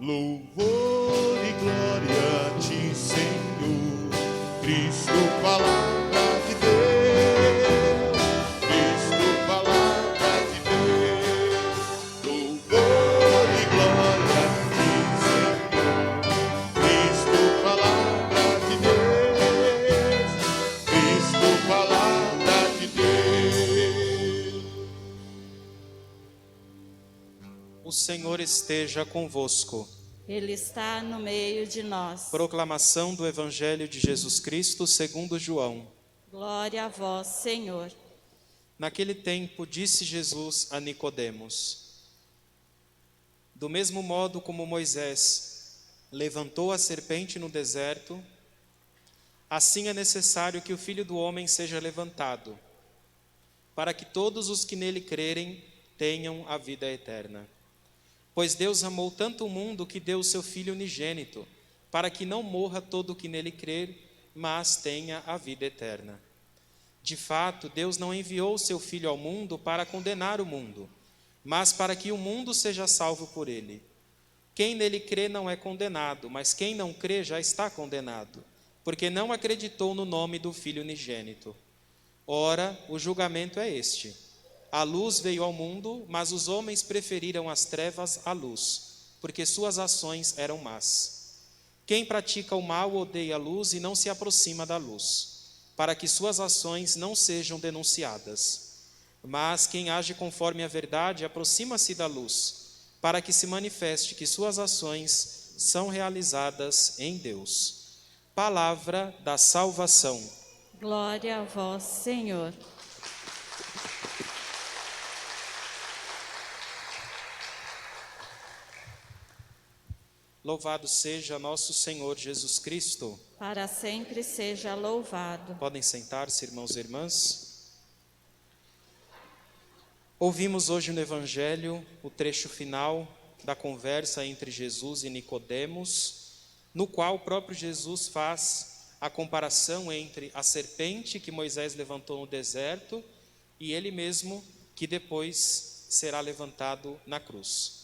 Louvor e glória a ti, Senhor, Cristo, palavra de Deus, Cristo, palavra de Deus. Louvor e glória a ti, Senhor, Cristo, palavra de Deus, Cristo, palavra de Deus. O Senhor esteja convosco. Ele está no meio de nós. Proclamação do Evangelho de Jesus Cristo segundo João. Glória a vós, Senhor. Naquele tempo disse Jesus a Nicodemos: do mesmo modo como Moisés levantou a serpente no deserto, assim é necessário que o Filho do Homem seja levantado, para que todos os que nele crerem tenham a vida eterna. Pois Deus amou tanto o mundo que deu o seu Filho unigênito, para que não morra todo o que nele crer, mas tenha a vida eterna. De fato, Deus não enviou o seu Filho ao mundo para condenar o mundo, mas para que o mundo seja salvo por ele. Quem nele crê não é condenado, mas quem não crê já está condenado, porque não acreditou no nome do Filho unigênito. Ora, o julgamento é este: a luz veio ao mundo, mas os homens preferiram as trevas à luz, porque suas ações eram más. Quem pratica o mal odeia a luz e não se aproxima da luz, para que suas ações não sejam denunciadas. Mas quem age conforme a verdade aproxima-se da luz, para que se manifeste que suas ações são realizadas em Deus. Palavra da salvação. Glória a vós, Senhor. Louvado seja nosso Senhor Jesus Cristo. Para sempre seja louvado. Podem sentar-se, irmãos e irmãs. Ouvimos hoje no Evangelho o trecho final da conversa entre Jesus e Nicodemos, no qual o próprio Jesus faz a comparação entre a serpente que Moisés levantou no deserto e ele mesmo que depois será levantado na cruz.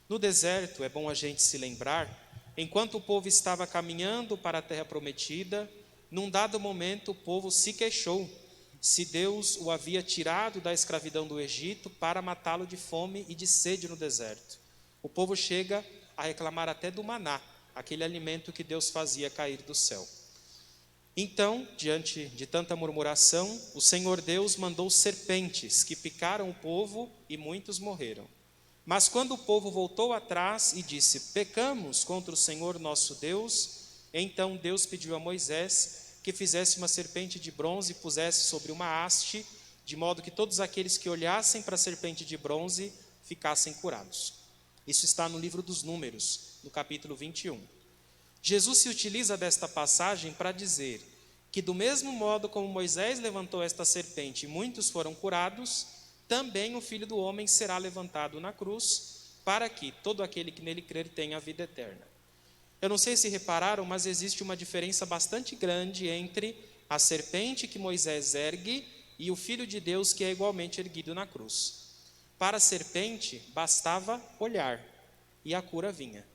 No deserto, é bom a gente se lembrar, enquanto o povo estava caminhando para a terra prometida, num dado momento o povo se queixou se Deus o havia tirado da escravidão do Egito para matá-lo de fome e de sede no deserto. O povo chega a reclamar até do maná, aquele alimento que Deus fazia cair do céu. Então, diante de tanta murmuração, o Senhor Deus mandou serpentes que picaram o povo e muitos morreram. Mas quando o povo voltou atrás e disse: pecamos contra o Senhor nosso Deus, então Deus pediu a Moisés que fizesse uma serpente de bronze e pusesse sobre uma haste, de modo que todos aqueles que olhassem para a serpente de bronze ficassem curados. Isso está no livro dos Números, no capítulo 21. Jesus se utiliza desta passagem para dizer que do mesmo modo como Moisés levantou esta serpente e muitos foram curados, também o Filho do Homem será levantado na cruz, para que todo aquele que nele crer tenha a vida eterna. Eu não sei se repararam, mas existe uma diferença bastante grande entre a serpente que Moisés ergue e o Filho de Deus que é igualmente erguido na cruz. Para a serpente, bastava olhar e a cura vinha.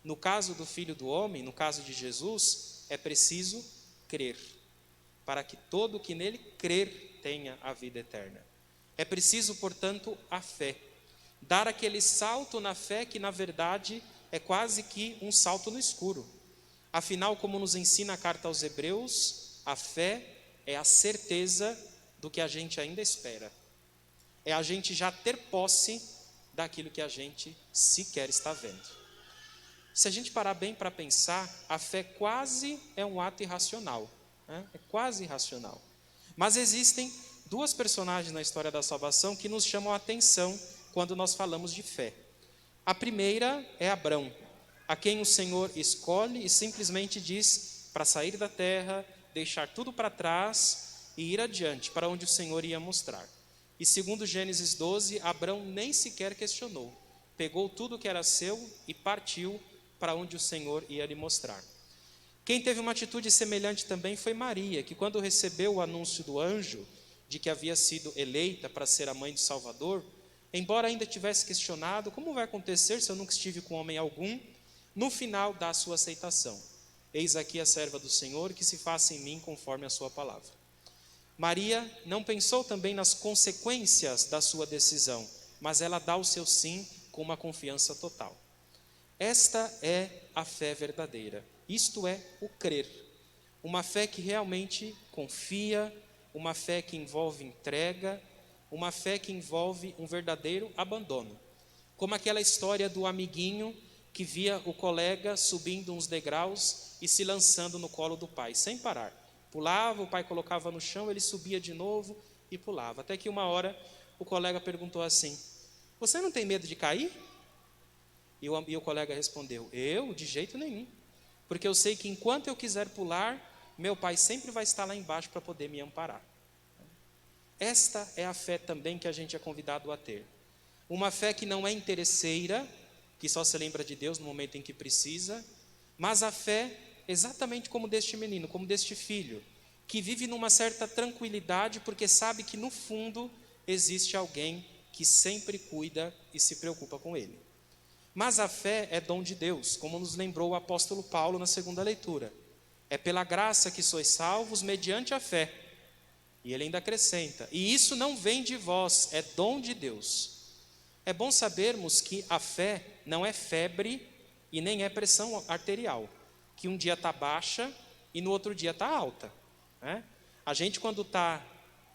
No caso do Filho do Homem, no caso de Jesus, é preciso crer, para que todo que nele crer tenha a vida eterna. É preciso, portanto, a fé. Dar aquele salto na fé que, na verdade, é quase que um salto no escuro. Afinal, como nos ensina a carta aos Hebreus, a fé é a certeza do que a gente ainda espera. É a gente já ter posse daquilo que a gente sequer está vendo. Se a gente parar bem para pensar, a fé quase é um ato irracional, né? É quase irracional. Mas existem duas personagens na história da salvação que nos chamam a atenção quando nós falamos de fé. A primeira é Abrão, a quem o Senhor escolhe e simplesmente diz para sair da terra, deixar tudo para trás e ir adiante, para onde o Senhor ia mostrar. E segundo Gênesis 12, Abrão nem sequer questionou, pegou tudo que era seu e partiu para onde o Senhor ia lhe mostrar. Quem teve uma atitude semelhante também foi Maria, que quando recebeu o anúncio do anjo, de que havia sido eleita para ser a mãe do Salvador, embora ainda tivesse questionado, como vai acontecer se eu nunca estive com homem algum? No final dá a sua aceitação. Eis aqui a serva do Senhor, que se faça em mim conforme a sua palavra. Maria não pensou também nas consequências da sua decisão, mas ela dá o seu sim com uma confiança total. Esta é a fé verdadeira, isto é o crer. Uma fé que realmente confia, uma fé que envolve entrega, uma fé que envolve um verdadeiro abandono. Como aquela história do amiguinho que via o colega subindo uns degraus e se lançando no colo do pai, sem parar. Pulava, o pai colocava no chão, ele subia de novo e pulava. Até que uma hora o colega perguntou assim: você não tem medo de cair? E o colega respondeu: eu? De jeito nenhum. Porque eu sei que enquanto eu quiser pular, meu pai sempre vai estar lá embaixo para poder me amparar. Esta é a fé também que a gente é convidado a ter. Uma fé que não é interesseira, que só se lembra de Deus no momento em que precisa, mas a fé exatamente como deste menino, como deste filho, que vive numa certa tranquilidade porque sabe que no fundo existe alguém que sempre cuida e se preocupa com ele. Mas a fé é dom de Deus, como nos lembrou o apóstolo Paulo na segunda leitura. É pela graça que sois salvos mediante a fé. E ele ainda acrescenta: e isso não vem de vós, é dom de Deus. É bom sabermos que a fé não é febre e nem é pressão arterial, que um dia está baixa e no outro dia está alta, né? A gente, quando está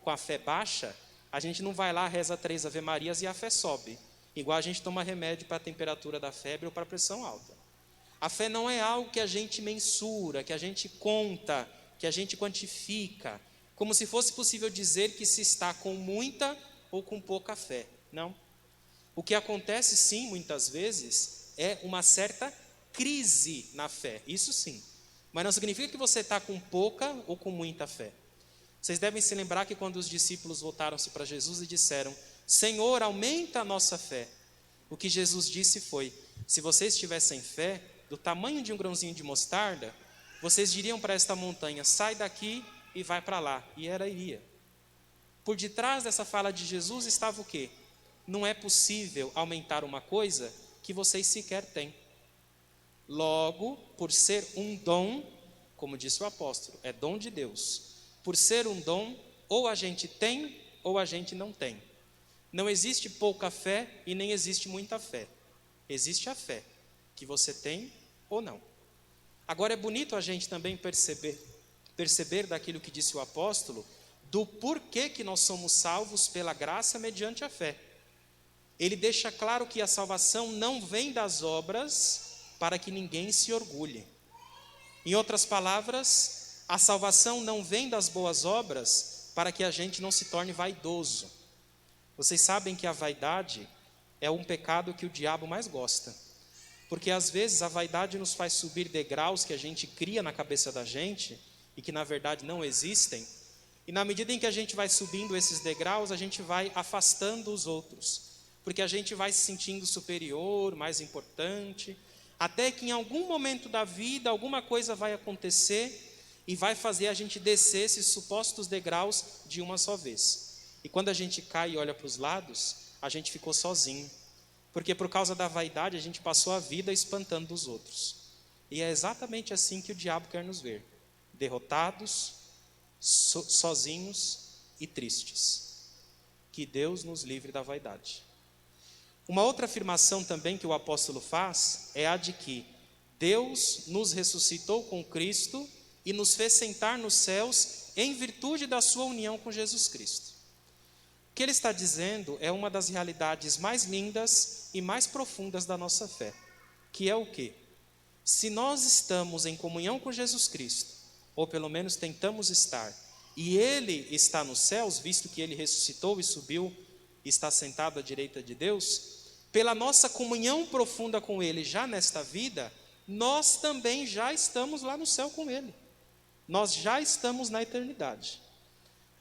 com a fé baixa, a gente não vai lá, reza 3 Ave-Marias e a fé sobe, igual a gente toma remédio para a temperatura da febre ou para a pressão alta. A fé não é algo que a gente mensura, que a gente conta, que a gente quantifica, como se fosse possível dizer que se está com muita ou com pouca fé. Não. O que acontece sim, muitas vezes, é uma certa crise na fé, isso sim. Mas não significa que você está com pouca ou com muita fé. Vocês devem se lembrar que quando os discípulos voltaram-se para Jesus e disseram: Senhor, aumenta a nossa fé. O que Jesus disse foi: se vocês tivessem fé do tamanho de um grãozinho de mostarda, vocês diriam para esta montanha: sai daqui e vai para lá, e ela iria. Por detrás dessa fala de Jesus estava o quê? Não é possível aumentar uma coisa que vocês sequer têm. Logo, por ser um dom, como disse o apóstolo, é dom de Deus. Por ser um dom, ou a gente tem ou a gente não tem. Não existe pouca fé e nem existe muita fé. Existe a fé, que você tem ou não. Agora é bonito a gente também perceber daquilo que disse o apóstolo, do porquê que nós somos salvos pela graça mediante a fé. Ele deixa claro que a salvação não vem das obras para que ninguém se orgulhe. Em outras palavras, a salvação não vem das boas obras para que a gente não se torne vaidoso. Vocês sabem que a vaidade é um pecado que o diabo mais gosta. Porque às vezes a vaidade nos faz subir degraus que a gente cria na cabeça da gente e que na verdade não existem. E na medida em que a gente vai subindo esses degraus, a gente vai afastando os outros. Porque a gente vai se sentindo superior, mais importante, até que em algum momento da vida, alguma coisa vai acontecer e vai fazer a gente descer esses supostos degraus de uma só vez. E quando a gente cai e olha para os lados, a gente ficou sozinho. Porque por causa da vaidade, a gente passou a vida espantando os outros. E é exatamente assim que o diabo quer nos ver. Derrotados, sozinhos e tristes. Que Deus nos livre da vaidade. Uma outra afirmação também que o apóstolo faz é a de que Deus nos ressuscitou com Cristo e nos fez sentar nos céus em virtude da sua união com Jesus Cristo. O que ele está dizendo é uma das realidades mais lindas e mais profundas da nossa fé, que é o quê? Se nós estamos em comunhão com Jesus Cristo, ou pelo menos tentamos estar, e Ele está nos céus, visto que Ele ressuscitou e subiu e está sentado à direita de Deus, pela nossa comunhão profunda com Ele já nesta vida, nós também já estamos lá no céu com Ele. Nós já estamos na eternidade.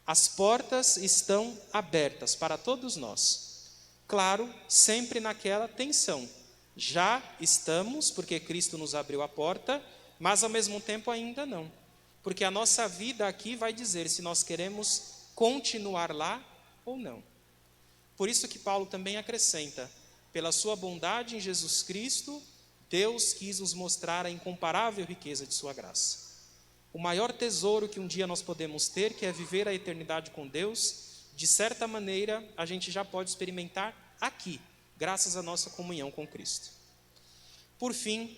As portas estão abertas para todos nós. Claro, sempre naquela tensão. Já estamos, porque Cristo nos abriu a porta, mas ao mesmo tempo ainda não. Porque a nossa vida aqui vai dizer se nós queremos continuar lá ou não. Por isso que Paulo também acrescenta: pela sua bondade em Jesus Cristo, Deus quis nos mostrar a incomparável riqueza de sua graça. O maior tesouro que um dia nós podemos ter, que é viver a eternidade com Deus, de certa maneira, a gente já pode experimentar aqui, graças à nossa comunhão com Cristo. Por fim,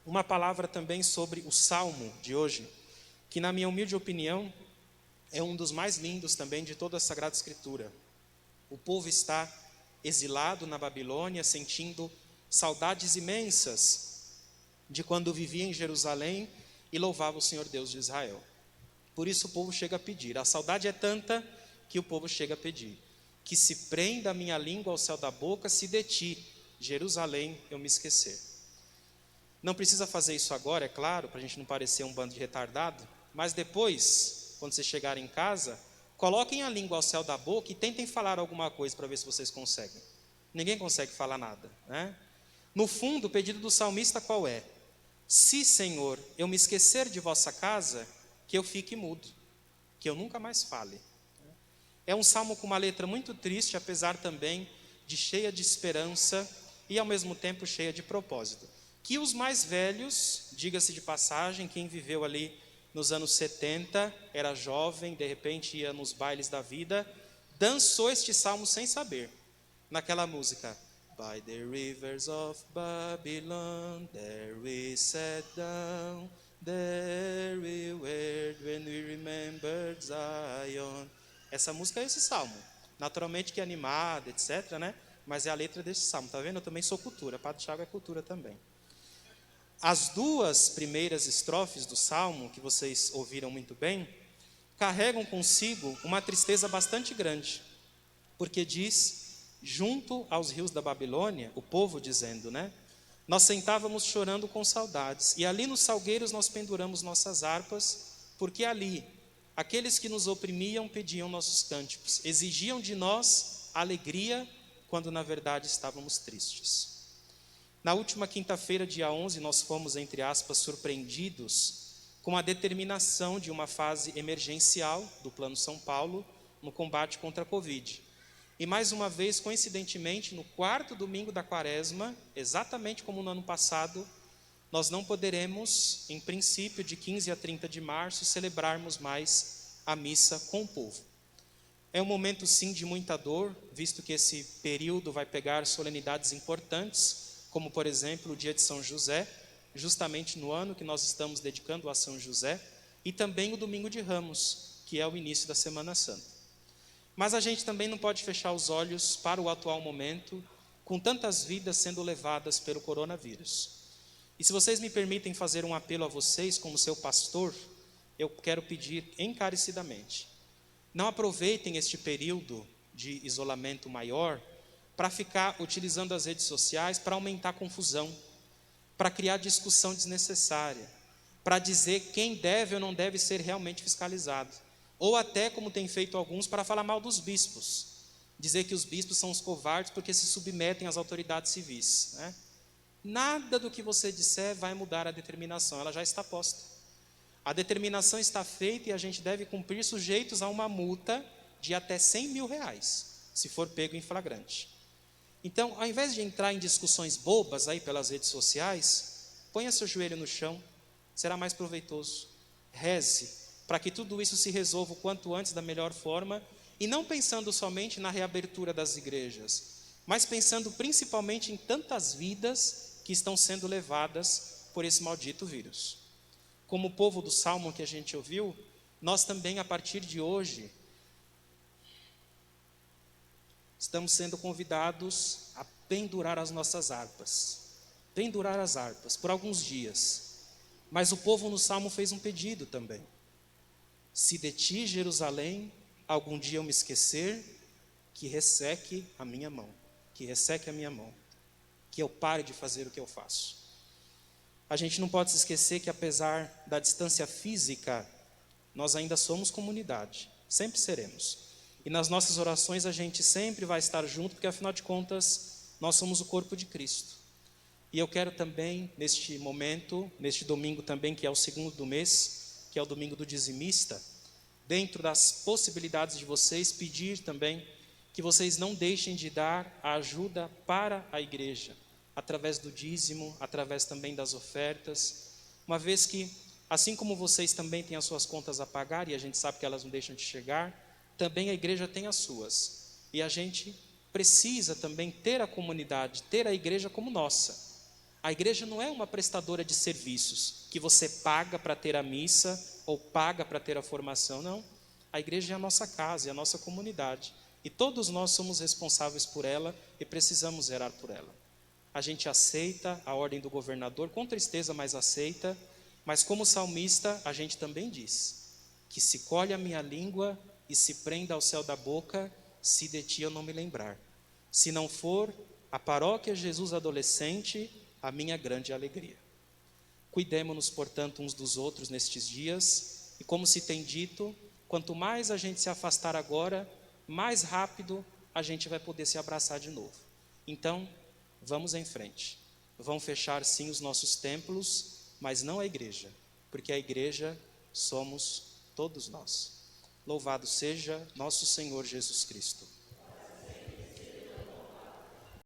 uma palavra também sobre o Salmo de hoje, que na minha humilde opinião, é um dos mais lindos também de toda a Sagrada Escritura. O povo está exilado na Babilônia, sentindo saudades imensas de quando vivia em Jerusalém e louvava o Senhor Deus de Israel. Por isso o povo chega a pedir. A saudade é tanta que o povo chega a pedir: que se prenda a minha língua ao céu da boca, se de ti, Jerusalém, eu me esquecer. Não precisa fazer isso agora, é claro, para a gente não parecer um bando de retardado, mas depois, quando vocês chegarem em casa, coloquem a língua ao céu da boca e tentem falar alguma coisa para ver se vocês conseguem. Ninguém consegue falar nada, né? No fundo, o pedido do salmista qual é? Se, Senhor, eu me esquecer de vossa casa, que eu fique mudo, que eu nunca mais fale. É um salmo com uma letra muito triste, apesar também de cheia de esperança e ao mesmo tempo cheia de propósito. Que os mais velhos, diga-se de passagem, quem viveu ali nos anos 70, era jovem, de repente ia nos bailes da vida, dançou este salmo sem saber, naquela música: By the rivers of Babylon, there we sat down, there we were when we remembered Zion. Essa música é esse salmo, naturalmente que é animada, etc., né? Mas é a letra desse salmo, tá vendo? Eu também sou cultura, Padre Thiago é cultura também. As duas primeiras estrofes do salmo, que vocês ouviram muito bem, carregam consigo uma tristeza bastante grande, porque diz: junto aos rios da Babilônia, o povo dizendo, né? Nós sentávamos chorando com saudades, e ali nos salgueiros nós penduramos nossas harpas, porque ali aqueles que nos oprimiam pediam nossos cânticos, exigiam de nós alegria, quando na verdade estávamos tristes. Na última quinta-feira, dia 11, nós fomos, entre aspas, surpreendidos com a determinação de uma fase emergencial do Plano São Paulo no combate contra a Covid. E mais uma vez, coincidentemente, no quarto domingo da Quaresma, exatamente como no ano passado, nós não poderemos, em princípio, de 15 a 30 de março, celebrarmos mais a missa com o povo. É um momento, sim, de muita dor, visto que esse período vai pegar solenidades importantes, como, por exemplo, o dia de São José, justamente no ano que nós estamos dedicando a São José, e também o Domingo de Ramos, que é o início da Semana Santa. Mas a gente também não pode fechar os olhos para o atual momento, com tantas vidas sendo levadas pelo coronavírus. E se vocês me permitem fazer um apelo a vocês, como seu pastor, eu quero pedir encarecidamente: não aproveitem este período de isolamento maior para ficar utilizando as redes sociais para aumentar a confusão, para criar discussão desnecessária, para dizer quem deve ou não deve ser realmente fiscalizado. Ou até, como tem feito alguns, para falar mal dos bispos, dizer que os bispos são os covardes porque se submetem às autoridades civis, né? Nada do que você disser vai mudar a determinação, ela já está posta. A determinação está feita e a gente deve cumprir, sujeitos a uma multa de até R$100 mil, se for pego em flagrante. Então, ao invés de entrar em discussões bobas aí pelas redes sociais, ponha seu joelho no chão, será mais proveitoso. Reze para que tudo isso se resolva o quanto antes da melhor forma, e não pensando somente na reabertura das igrejas, mas pensando principalmente em tantas vidas que estão sendo levadas por esse maldito vírus. Como o povo do Salmo que a gente ouviu, nós também, a partir de hoje, estamos sendo convidados a pendurar as nossas harpas, pendurar as harpas por alguns dias. Mas o povo no Salmo fez um pedido também: se de ti, Jerusalém, algum dia eu me esquecer, que resseque a minha mão, que resseque a minha mão, que eu pare de fazer o que eu faço. A gente não pode se esquecer que, apesar da distância física, nós ainda somos comunidade, sempre seremos. E nas nossas orações a gente sempre vai estar junto, porque afinal de contas, nós somos o corpo de Cristo. E eu quero também, neste momento, neste domingo também, que é o segundo do mês, que é o domingo do dizimista, dentro das possibilidades de vocês, pedir também que vocês não deixem de dar a ajuda para a igreja, através do dízimo, através também das ofertas, uma vez que, assim como vocês também têm as suas contas a pagar, e a gente sabe que elas não deixam de chegar, também a igreja tem as suas. E a gente precisa também ter a comunidade, ter a igreja como nossa. A igreja não é uma prestadora de serviços, que você paga para ter a missa, ou paga para ter a formação, não. A igreja é a nossa casa, é a nossa comunidade. E todos nós somos responsáveis por ela e precisamos zelar por ela. A gente aceita a ordem do governador, com tristeza, mas aceita. Mas como salmista, a gente também diz que se colhe a minha língua e se prenda ao céu da boca, se de ti eu não me lembrar. Se não for a paróquia Jesus Adolescente, a minha grande alegria. Cuidemo-nos, portanto, uns dos outros nestes dias. E como se tem dito, quanto mais a gente se afastar agora, mais rápido a gente vai poder se abraçar de novo. Então, vamos em frente. Vamos fechar sim os nossos templos, mas não a igreja, porque a igreja somos todos nós. Louvado seja nosso Senhor Jesus Cristo.